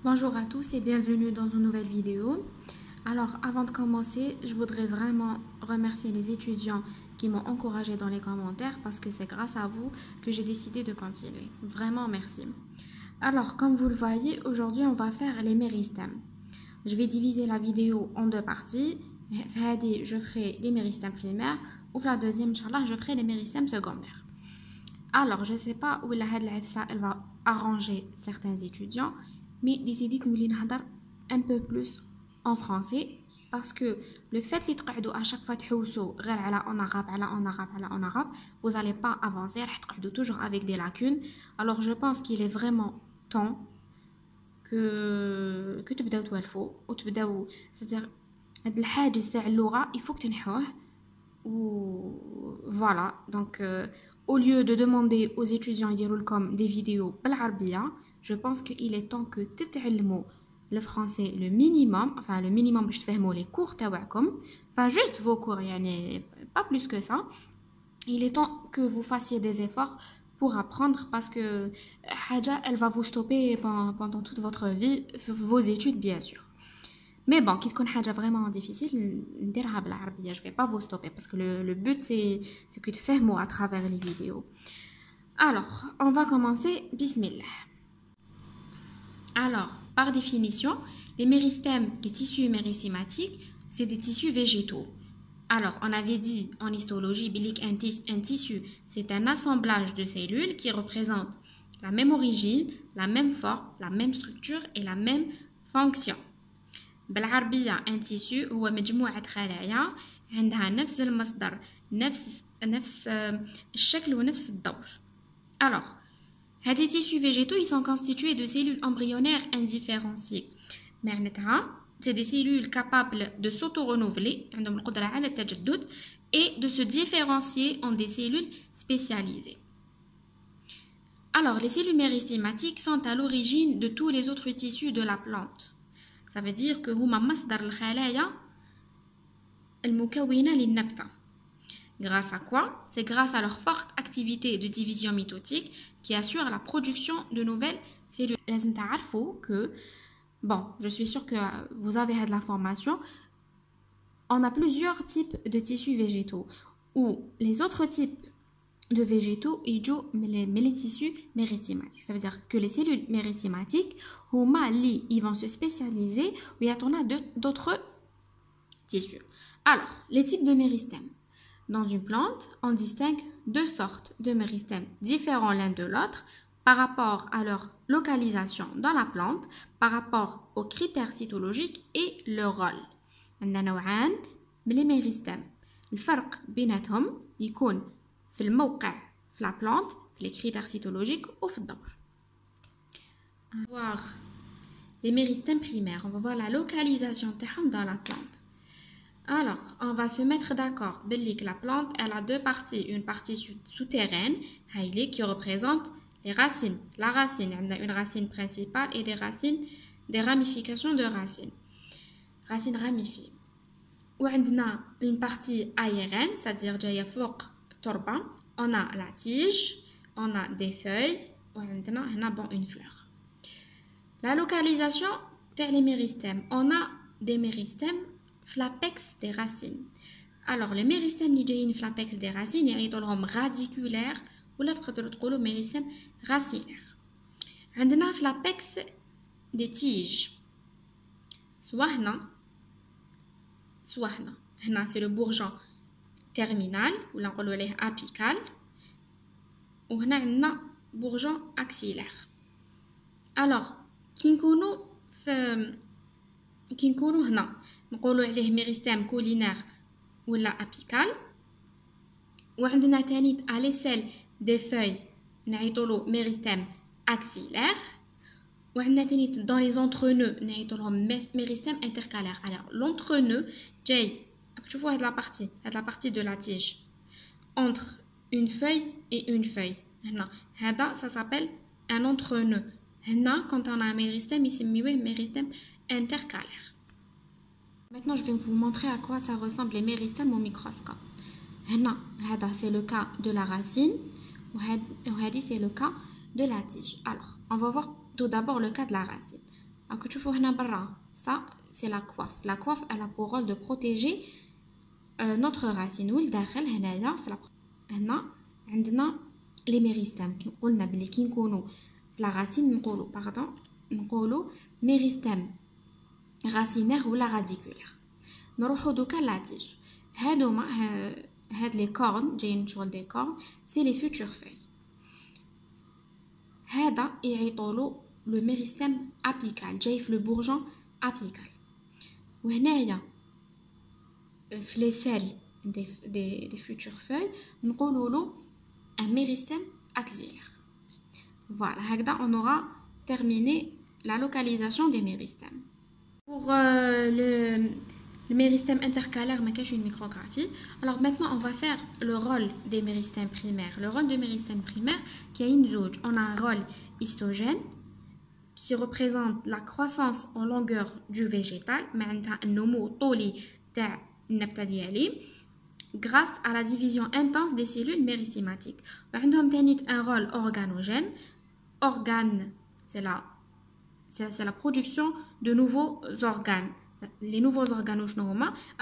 Bonjour à tous et bienvenue dans une nouvelle vidéo. Alors avant de commencer, je voudrais vraiment remercier les étudiants qui m'ont encouragé dans les commentaires parce que c'est grâce à vous que j'ai décidé de continuer. Vraiment merci. Alors comme vous le voyez, aujourd'hui on va faire les méristèmes. Je vais diviser la vidéo en deux parties. Je ferai les méristèmes primaires ou la deuxième, Inch'Allah, je ferai les méristèmes secondaires. Alors je ne sais pas où elle va arranger certains étudiants, mais décidez de nous نهضر un peu plus en français parce que le fait que تقعدوا à chaque fois تحوسوا غير على en arabe, vous n'allez pas avancer, راح تقعدوا toujours avec des lacunes. Alors je pense qu'il est vraiment temps que تبداو توالفوا وتبداو c'est-à-dire هاد الحاجز تاع اللغة il faut que تنحوه ou voilà donc au lieu de demander aux étudiants يديروا لكم des vidéos بالعربية, je pense qu'il est temps que تتعلموا le français le minimum, enfin le minimum باش تفهموا les cours تاعكم, enfin juste vos cours يعني pas plus que ça. Il est temps que vous fassiez des efforts pour apprendre parce que حاجة elle va vous stopper pendant toute votre vie, vos études bien sûr. Mais bon, qui تكون حاجة vraiment difficile, نديرها بالعربية. Je vais pas vous stopper parce que le but c'est que تفهموا à travers les vidéos. Alors, on va commencer. Bismillah. Alors, par définition, les méristèmes, les tissus méristématiques, c'est des tissus végétaux. Alors, on avait dit en histologie, un tissu, c'est un assemblage de cellules qui représentent la même origine, la même forme, la même structure et la même fonction. بالعربية un tissu هو مجموعة خلايا عندها نفس المصدر نفس الشكل ونفس الدور. Alors, les tissus végétaux ils sont constitués de cellules embryonnaires indifférenciées. معناتها c'est des cellules capables de s'auto-renouveler عندهم القدرة على التجدد et de se différencier en des cellules spécialisées. Alors, les cellules méristématiques sont à l'origine de tous les autres tissus de la plante. Ça veut dire que هما مصدر الخلايا المكونة للنبتة. Grâce à quoi? C'est grâce à leur forte activité de division mitotique qui assure la production de nouvelles cellules. لازم تعرفوا que, bon, je suis sûre que vous avez de l'information, on a plusieurs types de tissus végétaux ou les autres types de végétaux mais les tissus méristématiques. Ça veut dire que les cellules méristématiques, ils vont se spécialiser ou il y a d'autres tissus. Alors, les types de méristèmes. Dans une plante, on distingue deux sortes de méristèmes différents l'un de l'autre par rapport à leur localisation dans la plante, par rapport aux critères cytologiques et leur rôle. عندنا نوعان من الميريستيم. الفرق بيناتهم يكون في الموقع في la plante, في les critères cytologiques ou في الدور. On va voir les méristèmes primaires. On va voir la localisation dans la plante. Alors, on va se mettre d'accord. Que la plante, elle a deux parties. Une partie souterraine, qui représente les racines. La racine, on a une racine principale et des ramifications de racines. Racines ramifiées. Ou on a une partie aérienne, c'est-à-dire جاية فوق التربة. On a la tige, on a des feuilles, ou on a une fleur. La localisation des méristèmes. On a des méristèmes l'apex des racines. Alors, les méristèmes qui sont l'apex des racines, ils sont radiculaires ou les méristèmes racinaires. On a l'apex des tiges. Soit c'est le bourgeon terminal ou apical. Ou on a un bourgeon axillaire. Alors, qui نكونوا هنا نقولوا عليه ميريستيم كولينير ولا ابيكال. وعندنا تاني على سيل دي فوي نعيطوا له ميريستيم اكسيلير. وعندنا تاني دون لي زونترونو نعيطوا لهم ميريستيم انتركالير. alors l'entreneu جاي تشوفوا هاد لا بارتي de la tige entre une feuille et une feuille. هنا هذا ça s'appelle un entreneu. هنا quand on a un méristème يسميوه ميريستيم intercalaire. Maintenant, je vais vous montrer à quoi ça ressemble les méristèmes au microscope. C'est le cas de la racine, c'est le cas de la tige. Alors, on va voir tout d'abord le cas de la racine. que tu vois ça c'est la coiffe. La coiffe elle a pour rôle de protéger notre racine. والداخل هنايا في هنا عندنا les méristèmes qui قلنا بلي كي نكونوا في la racine نقولوا méristème racinaire ولا radiculaire. نروحوا دوكا لاتيج. هاد لي كورن جايين شغل دي كورن سي لي فيوتور فاي. هذا يعيطولو لو ميريستيم ابيكال جاي في لو بورجون ابيكال. وهنايا في لي سيل دي فيوتور فاي نقولوا له ان ميريستيم اكسيلير. فوالا هكذا on aura terminé la localisation des méristèmes. Pour le méristème intercalaire, mais cache une micrographie. Alors maintenant, on va faire le rôle des méristèmes primaires. Le rôle des méristèmes primaires, qui a une zone, on a un rôle histogène qui représente la croissance en longueur du végétal, grâce à la division intense des cellules méristématiques. On a un rôle organogène. Organe, c'est la production de nouveaux organes. Les nouveaux organes,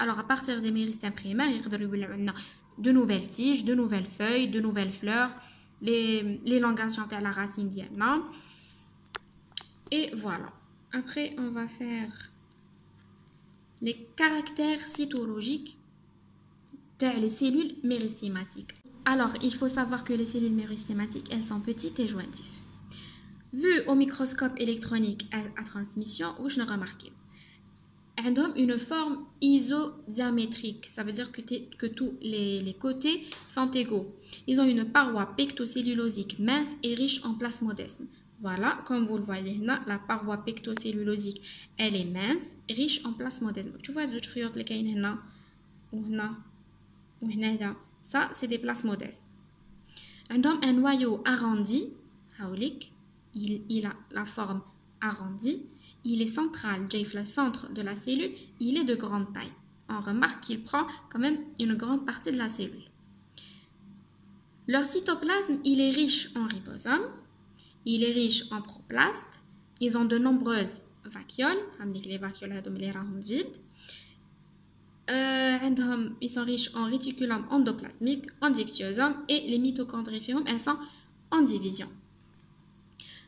alors à partir des méristèmes primaires, il y a de nouvelles tiges, de nouvelles feuilles, de nouvelles fleurs, l'élongation de la racine bien. Et voilà. Après, on va faire les caractères cytologiques des cellules méristématiques. Alors, il faut savoir que les cellules méristématiques, elles sont petites et jointives. Vu au microscope électronique à transmission, où je ne remarque ont une forme isodiamétrique. Ça veut dire que tous les côtés sont égaux. Ils ont une paroi pectocellulosique mince et riche en plasmodesme. Voilà, comme vous le voyez là, la paroi pectocellulosique, elle est mince, riche en plasmodesme. Tu vois, ça, c'est des plasmodesmes. Ils ont un noyau arrondi, il a la forme arrondie. Il est central, le centre de la cellule, il est de grande taille. On remarque qu'il prend quand même une grande partie de la cellule. Leur cytoplasme, il est riche en ribosomes, il est riche en proplastes, ils ont de nombreuses vacuoles, les vacuoles vides. Ils sont riches en réticulum endoplasmique, en dictyosome et les mitochondrions, elles sont en division.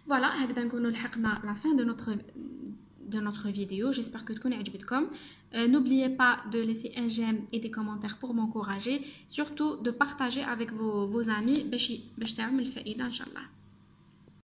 Voilà, nous avons la fin de notre vidéo. J'espère que vous avez aimé. N'oubliez pas de laisser un j'aime et des commentaires pour m'encourager. Surtout de partager avec vos amis. Inch'Allah.